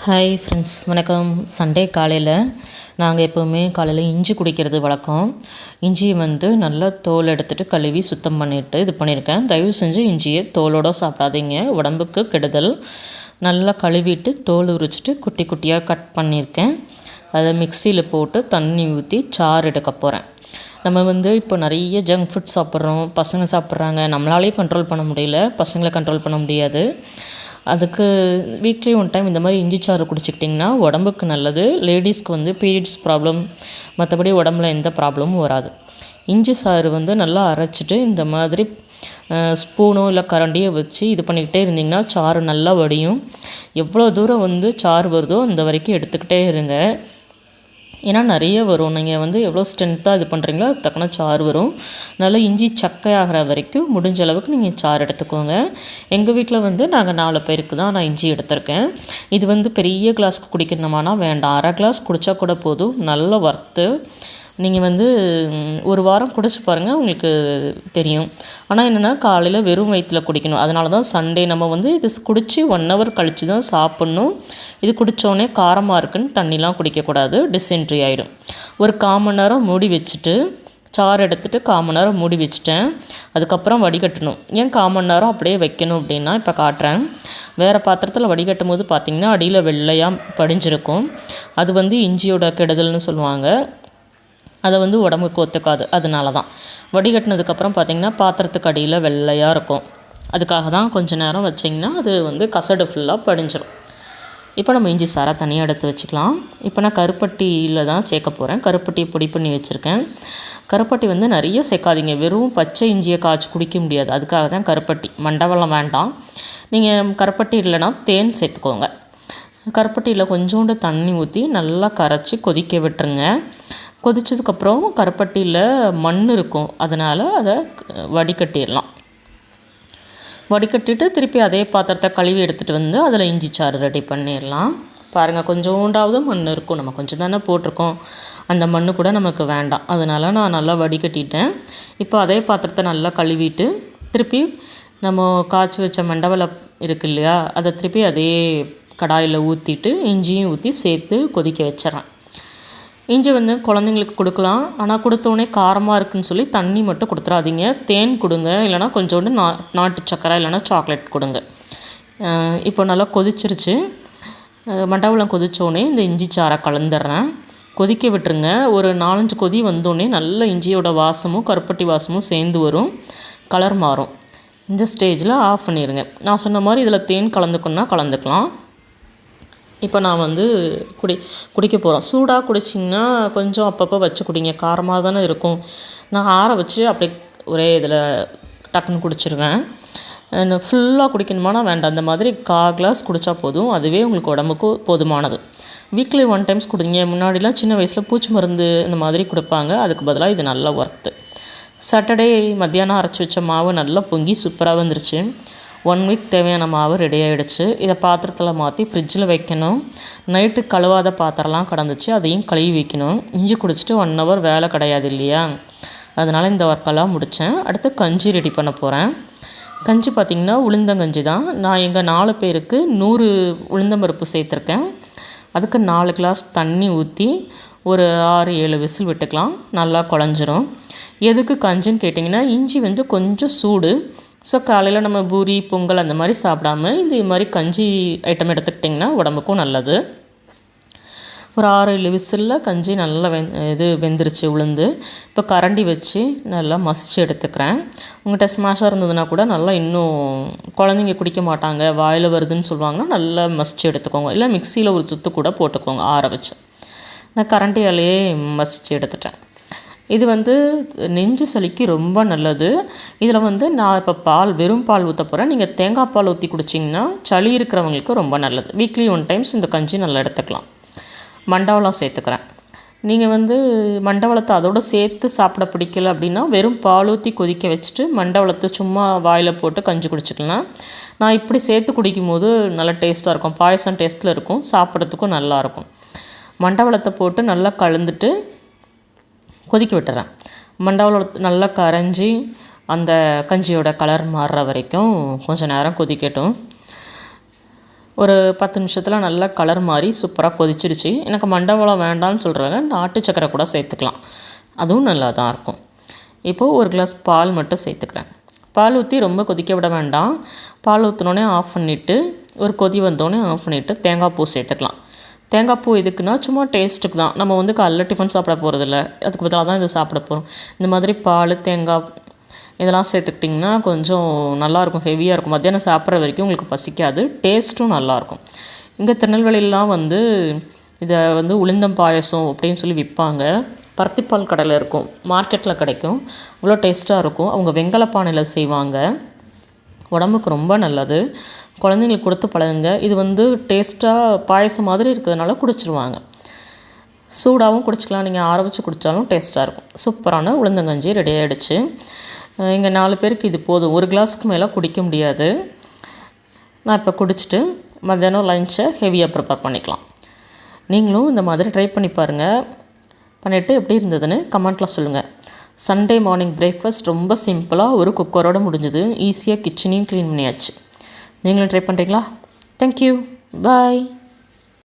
Hi friends, வணக்கம். Sunday காலையில் நாங்கள் எப்போவுமே காலையில் இஞ்சி குடிக்கிறது வழக்கம். இஞ்சியை நல்லா தோல் எடுத்துகிட்டு கழுவி சுத்தம் பண்ணிவிட்டு இது பண்ணியிருக்கேன். தயவு செஞ்சு இஞ்சியை தோலோடு சாப்பிடாதீங்க, உடம்புக்கு கெடுதல். நல்லா கழுவிட்டு தோல் உரிச்சிட்டு குட்டி குட்டியாக கட் பண்ணியிருக்கேன். அதை மிக்சியில் போட்டு தண்ணி ஊற்றி சாறு எடுக்க போகிறேன். நம்ம இப்போ நிறைய ஜங்க் ஃபுட் சாப்பிட்றோம், பசங்க சாப்பிட்றாங்க. நம்மளாலேயும் கண்ட்ரோல் பண்ண முடியல, பசங்களை கண்ட்ரோல் பண்ண முடியாது. அதுக்கு வீக்லி ஒன் டைம் இந்த மாதிரி இஞ்சி சாறு குடிச்சிக்கிட்டிங்கன்னா உடம்புக்கு நல்லது. லேடிஸ்க்கு பீரியட்ஸ் ப்ராப்ளம், மற்றபடி உடம்புல எந்த ப்ராப்ளமும் வராது. இஞ்சி சாறு நல்லா அரைச்சிட்டு இந்த மாதிரி ஸ்பூனோ இல்லை கரண்டியோ வச்சு இது பண்ணிக்கிட்டே இருந்திங்கன்னா சாறு நல்லா வடியும். எவ்வளோ தூரம் சாறு வருதோ அந்த வரைக்கும் எடுத்துக்கிட்டே இருங்க. ஏன்னா நிறைய வரும். நீங்கள் எவ்வளோ ஸ்ட்ரென்த்தாக இது பண்ணுறீங்களோ அது தக்கன சாறு வரும். நல்லா இஞ்சி சக்கை ஆகிற வரைக்கும் முடிஞ்ச அளவுக்கு நீங்கள் சாறு எடுத்துக்கோங்க. எங்கள் வீட்டில் நாங்கள் 4 பேருக்கு தான் நான் இஞ்சி எடுத்திருக்கேன். இது பெரிய கிளாஸ்க்கு குடிக்கணுமானா வேண்டாம், அரை கிளாஸ் குடித்தா கூட போதும். நல்ல வறுத்து நீங்கள் ஒரு வாரம் குடிச்சு பாருங்கள், உங்களுக்கு தெரியும். ஆனால் என்னென்னா காலையில் வெறும் வயிற்றில் குடிக்கணும். அதனால தான் சண்டே நம்ம இது குடித்து 1 ஹவர் கழித்து தான் சாப்பிட்ணும். இது குடித்தோடனே காரமாக இருக்குன்னு தண்ணிலாம் குடிக்கக்கூடாது, டிசென்ட்ரி ஆகிடும். ஒரு 1/4 மணி நேரம் மூடி வச்சுட்டு சாறு எடுத்துகிட்டு 1/4 மணி நேரம் மூடி வச்சுட்டேன். அதுக்கப்புறம் வடிகட்டணும். ஏன் 1/4 மணி நேரம் அப்படியே வைக்கணும் அப்படின்னா, இப்போ காட்டுறேன். வேறு பாத்திரத்தில் வடிகட்டும் போது பார்த்திங்கன்னா அடியில் வெள்ளையாக படிஞ்சிருக்கும். அது இஞ்சியோட கெடுதல்னு சொல்லுவாங்க. அதை உடம்புக்கு ஒத்துக்காது. அதனால தான் வடிகட்டினதுக்கப்புறம் பார்த்திங்கன்னா பாத்திரத்துக்கு அடியில் வெள்ளையாக இருக்கும். அதுக்காக தான் கொஞ்சம் நேரம் வச்சிங்கன்னா அது கசடு ஃபுல்லாக படிஞ்சிடும். இப்போ நம்ம இஞ்சி சாரை தனியாக எடுத்து வச்சுக்கலாம். இப்போ நான் கருப்பட்டியில் தான் சேர்க்க போகிறேன். கருப்பட்டியை பொடி பண்ணி வச்சுருக்கேன். கருப்பட்டி நிறைய சேர்க்காதீங்க. வெறும் பச்சை இஞ்சியை காய்ச்சி குடிக்க முடியாது. அதுக்காக தான் கருப்பட்டி. மண்டவெல்லம் வேண்டாம். நீங்கள் கருப்பட்டி இல்லைன்னா தேன் சேர்த்துக்கோங்க. கருப்பட்டியில் கொஞ்சோண்டு தண்ணி ஊற்றி நல்லா கரைச்சி கொதிக்க விட்டுருங்க. கொதித்ததுக்கப்புறம் கருப்பட்டியில் மண் இருக்கும், அதனால் அதை வடிகட்டிடலாம். வடிகட்டிட்டு திருப்பி அதே பாத்திரத்தை கழுவி எடுத்துகிட்டு அதில் இஞ்சி சாறு ரெடி பண்ணிடலாம். பாருங்கள், கொஞ்சோண்டாவது மண் இருக்கும். நம்ம கொஞ்சம் தானே போட்டிருக்கோம், அந்த மண் கூட நமக்கு வேண்டாம். அதனால் நான் நல்லா வடிகட்டிட்டேன். இப்போ அதே பாத்திரத்தை நல்லா கழுவிட்டு திருப்பி நம்ம காய்ச்சி வச்ச மண்டவெல்லம் இருக்கு இல்லையா, அதை திருப்பி அதே கடாயில் ஊற்றிட்டு இஞ்சியும் ஊற்றி சேர்த்து கொதிக்க வச்சிடறேன். இஞ்சி குழந்தைங்களுக்கு கொடுக்கலாம். ஆனால் கொடுத்தோடனே காரமாக இருக்குதுன்னு சொல்லி தண்ணி மட்டும் கொடுத்துடாதீங்க. தேன் கொடுங்க, இல்லைனா கொஞ்சோண்டு நாட்டு சக்கரை இல்லைனா சாக்லேட் கொடுங்க. இப்போ நல்லா கொதிச்சிருச்சு. மண்டவெல்லம் கொதித்தோடனே இந்த இஞ்சி சாரை கலந்துடுறேன். கொதிக்க விட்டுருங்க. ஒரு 4-5 கொதி வந்தோடனே நல்ல இஞ்சியோட வாசமும் கருப்பட்டி வாசமும் சேர்ந்து வரும், கலர் மாறும். இந்த ஸ்டேஜில் ஆஃப் பண்ணிடுங்க. நான் சொன்ன மாதிரி இதில் தேன் கலந்துக்கணுன்னா கலந்துக்கலாம். இப்போ நான் குடிக்க போகிறோம். சூடாக குடிச்சிங்கன்னா கொஞ்சம் அப்பப்போ வச்சு குடிங்க, காரமாக தானே இருக்கும். நான் ஆற வச்சு அப்படியே ஒரே இதில் டக்குன்னு குடிச்சிருவேன். ஃபுல்லாக குடிக்கணுமானா வேண்டாம். அந்த மாதிரி 1/4 கிளாஸ் குடித்தா போதும். அதுவே உங்களுக்கு உடம்புக்கு போதுமானது. வீக்லி 1 டைம்ஸ் குடிங்க. முன்னாடிலாம் சின்ன வயசில் பூச்சி மருந்து இந்த மாதிரி கொடுப்பாங்க. அதுக்கு பதிலாக இது நல்லா ஒர்த்து. சாட்டர்டே மத்தியானம் அரைச்சி வச்ச மாவு நல்லா பொங்கி சூப்பராக வந்துருச்சு. 1 வீக் தேவையான மாவு ரெடி ஆகிடுச்சு. இதை பாத்திரத்தில் மாற்றி ஃப்ரிட்ஜில் வைக்கணும். நைட்டு கழுவாத பாத்திரம்லாம் கிடந்துச்சு, அதையும் கழுவி வைக்கணும். இஞ்சி குடிச்சிட்டு 1 ஹவர் வேலை கிடையாது இல்லையா, அதனால் இந்த ஒர்க்கெல்லாம் முடித்தேன். அடுத்து கஞ்சி ரெடி பண்ண போகிறேன். கஞ்சி பார்த்திங்கன்னா உளுந்தங்கஞ்சி தான். நான் எங்கள் 4 பேருக்கு 100 உளுந்தம்பருப்பு சேர்த்துருக்கேன். அதுக்கு 4 கிளாஸ் தண்ணி ஊற்றி ஒரு 6-7 விசில் விட்டுக்கலாம். நல்லா குழஞ்சிரும். எதுக்கு கஞ்சின்னு கேட்டிங்கன்னா, இஞ்சி கொஞ்சம் சூடு. ஸோ காலையில் நம்ம பூரி பொங்கல் அந்த மாதிரி சாப்பிடாம இந்த மாதிரி கஞ்சி ஐட்டம் எடுத்துக்கிட்டிங்கன்னா உடம்புக்கும் நல்லது. ஒரு 6-7 விசிலில் கஞ்சி நல்லா வெந்துருச்சு உளுந்து. இப்போ கரண்டி வச்சு நல்லா மசிச்சு எடுத்துக்கிறேன். உங்கள்கிட்ட ஸ்மாஷாக இருந்ததுன்னா கூட நல்லா இன்னும் குழந்தைங்க குடிக்க மாட்டாங்க, வாயில் வருதுன்னு சொல்லுவாங்கன்னா நல்லா மசிச்சு எடுத்துக்கோங்க. இல்லை மிக்சியில் ஒரு சுத்து கூட போட்டுக்கோங்க ஆற வச்சு. நான் கரண்டியாலேயே மசிச்சு எடுத்துட்டேன். இது நெஞ்சு சளிக்கு ரொம்ப நல்லது. இதில் நான் இப்போ வெறும் பால் ஊற்ற போகிறேன். நீங்கள் தேங்காய் பால் ஊற்றி குடிச்சிங்கன்னா சளி இருக்கிறவங்களுக்கு ரொம்ப நல்லது. வீக்லி 1 டைம்ஸ் இந்த கஞ்சி நல்லா எடுத்துக்கலாம். மண்டவெல்லம் சேர்த்துக்கிறேன். நீங்கள் மண்டவெல்லத்தை அதோடு சேர்த்து சாப்பிட பிடிக்கல அப்படின்னா வெறும் பால் ஊற்றி கொதிக்க வச்சுட்டு மண்டவெல்லத்தை சும்மா வாயில் போட்டு கஞ்சி குடிச்சிக்கலாம். நான் இப்படி சேர்த்து குடிக்கும்போது நல்லா டேஸ்ட்டாக இருக்கும். பாயசம் டேஸ்ட்டில் இருக்கும், சாப்பிட்றதுக்கும் நல்லாயிருக்கும். மண்டவெல்லத்தை போட்டு நல்லா கலந்துட்டு கொதிக்க விட்டுறேன். மண்டவெல்லம் நல்லா கரைஞ்சி அந்த கஞ்சியோட கலர் மாறுற வரைக்கும் கொஞ்சம் நேரம் கொதிக்கட்டும். ஒரு 10 நிமிஷத்தில் நல்லா கலர் மாறி சூப்பராக கொதிச்சிருச்சு. எனக்கு மண்டவளம் வேண்டாம்னு சொல்கிறவங்க நாட்டு சக்கரை கூட சேர்த்துக்கலாம், அதுவும் நல்லா தான் இருக்கும். இப்போது ஒரு கிளாஸ் பால் மட்டும் சேர்த்துக்கிறேன். பால் ஊற்றி ரொம்ப கொதிக்க விட வேண்டாம். பால் ஊற்றினோடனே ஆஃப் பண்ணிவிட்டு ஒரு கொதி வந்தோடனே ஆஃப் பண்ணிவிட்டு தேங்காய் பூ சேர்த்துக்கலாம். தேங்காய் பூ எதுக்குன்னா சும்மா டேஸ்ட்டுக்கு தான். நம்ம வந்து காலைல டிஃபன் சாப்பிட போகிறதில்ல, அதுக்கு பதிலாக தான் இதை சாப்பிட போகிறோம். இந்த மாதிரி பால் தேங்காய் இதெல்லாம் சேர்த்துக்கிட்டிங்கன்னா கொஞ்சம் நல்லாயிருக்கும், ஹெவியாக இருக்கும். மத்தியானம் சாப்பிட்ற வரைக்கும் உங்களுக்கு பசிக்காது, டேஸ்ட்டும் நல்லாயிருக்கும். இங்கே திருநெல்வேலிலாம் வந்து இதை வந்து உளுந்தம் பாயசம் அப்படின்னு சொல்லி விற்பாங்க. பருத்திப்பால் கடையில் இருக்கும், மார்க்கெட்டில் கிடைக்கும். இவ்வளோ டேஸ்ட்டாக இருக்கும். அவங்க வெங்கல பானையில் செய்வாங்க, உடம்புக்கு ரொம்ப நல்லது. குழந்தைங்களுக்கு கொடுத்து பழகுங்க. இது வந்து டேஸ்ட்டாக பாயசம் மாதிரி இருக்கிறதுனால குடிச்சிருவாங்க. சூடாகவும் குடிச்சிக்கலாம், நீங்கள் ஆற வச்சு குடித்தாலும் டேஸ்ட்டாக இருக்கும். சூப்பரான உளுந்தங்கஞ்சி ரெடி ஆகிடுச்சு. இங்கே 4 பேருக்கு இது போதும், ஒரு கிளாஸுக்கு மேலே குடிக்க முடியாது. நான் இப்போ குடிச்சிட்டு மத்தியானம் லஞ்சை ஹெவியாக ப்ரிப்பேர் பண்ணிக்கலாம். நீங்களும் இந்த மாதிரி ட்ரை பண்ணி பாருங்கள். பண்ணிவிட்டு எப்படி இருந்ததுன்னு கமெண்ட்டில் சொல்லுங்கள். சண்டே மார்னிங் பிரேக்ஃபாஸ்ட் ரொம்ப சிம்பிளாக ஒரு குக்கரோடு முடிஞ்சுது. ஈஸியாக கிச்சனையும் க்ளீன் பண்ணியாச்சு. நீங்களும் ட்ரை பண்ணுறீங்களா? தேங்க்யூ, பாய்.